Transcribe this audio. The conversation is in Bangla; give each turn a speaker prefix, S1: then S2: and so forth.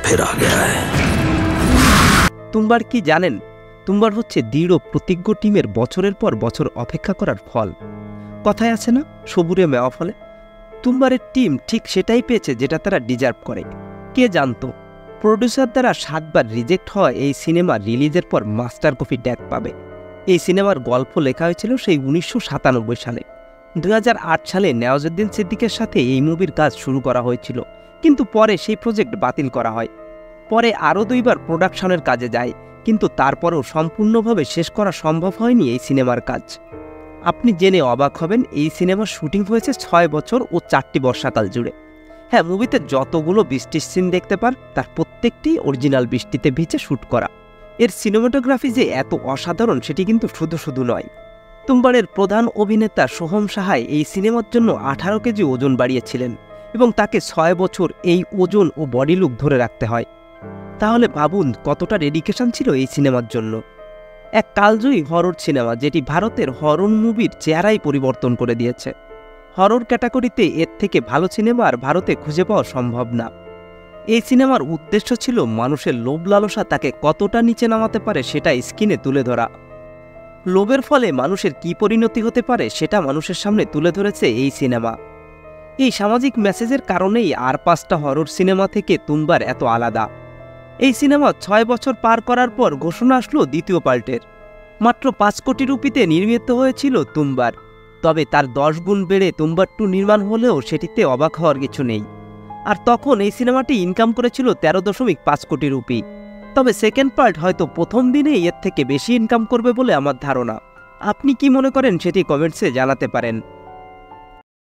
S1: फिर आ गया है।
S2: তুম্বার কি জানেন? তুম্বার হচ্ছে দৃঢ় প্রতিজ্ঞ টিমের বছরের পর বছর অপেক্ষা করার ফল। কথায় আছে না, সবুরে মেওয়া ফলে। তুম্বারের টিম ঠিক সেটাই পেয়েছে যেটা তারা ডিজার্ভ করে। কে জানতো প্রডিউসার দ্বারা 7 বার রিজেক্ট হওয়া এই সিনেমা রিলিজের পর মাস্টার কপি ট্যাগ পাবে। এই সিনেমার গল্প লেখা হয়েছিল সেই 1997 সালে। 2008 সালে নওয়াজুদ্দিন সিদ্দিকের সাথে এই মুভির কাজ শুরু করা হয়েছিল, কিন্তু পরে সেই প্রজেক্ট বাতিল করা হয়। পরে আরও 2 বার প্রোডাকশনের কাজে যায়, কিন্তু তারপরেও সম্পূর্ণভাবে শেষ করা সম্ভব হয়নি এই সিনেমার কাজ। আপনি জেনে অবাক হবেন, এই সিনেমার শুটিং হয়েছে 6 বছর ও 4টি বর্ষাকাল জুড়ে। হ্যাঁ, মুভিতে যতগুলো বৃষ্টির সিন দেখতে পার তার প্রত্যেকটি অরিজিনাল বৃষ্টিতে ভিজে শ্যুট করা। এর সিনেমাটোগ্রাফি যে এত অসাধারণ সেটি কিন্তু শুধু নয়। তুম্বারের প্রধান অভিনেতা সোহম সাহাই এই সিনেমার জন্য 18 কেজি ওজন বাড়িয়েছিলেন এবং তাকে 6 বছর এই ওজন ও বডি লুক ধরে রাখতে হয়। তাহলে ভাবুন কতটা ডেডিকেশন ছিল এই সিনেমার জন্য। এক কালজয়ী হরর সিনেমা যেটি ভারতের হরর মুভির চেহারাই পরিবর্তন করে দিয়েছে। হরর ক্যাটাগরিতে এর থেকে ভালো সিনেমা আর ভারতে খুঁজে পাওয়া সম্ভব না। এই সিনেমার উদ্দেশ্য ছিল মানুষের লোভ লালসা তাকে কতটা নিচে নামাতে পারে সেটা স্ক্রিনে তুলে ধরা। লোভের ফলে মানুষের কী পরিণতি হতে পারে সেটা মানুষের সামনে তুলে ধরেছে এই সিনেমা। এই সামাজিক মেসেজের কারণেই আর 5টা হরর সিনেমা থেকে তুম্বার এত আলাদা। এই সিনেমা 6 বছর পার করার পর ঘোষণা আসলো দ্বিতীয় পার্টের। মাত্র 5 কোটি রুপিতে নির্মিত হয়েছিল তুম্বার, তবে তার 10 গুণ বেড়ে তুম্বার 2 নির্মাণ হলেও সেটিতে অবাক হওয়ার কিছু নেই। আর তখন এই সিনেমাটি ইনকাম করেছিল 13.5 কোটি রুপি। তবে সেকেন্ড পার্ট হয়তো প্রথম দিনেই এর থেকে বেশি ইনকাম করবে বলে আমার ধারণা। আপনি কি মনে করেন সেটি কমেন্টসে জানাতে পারেন।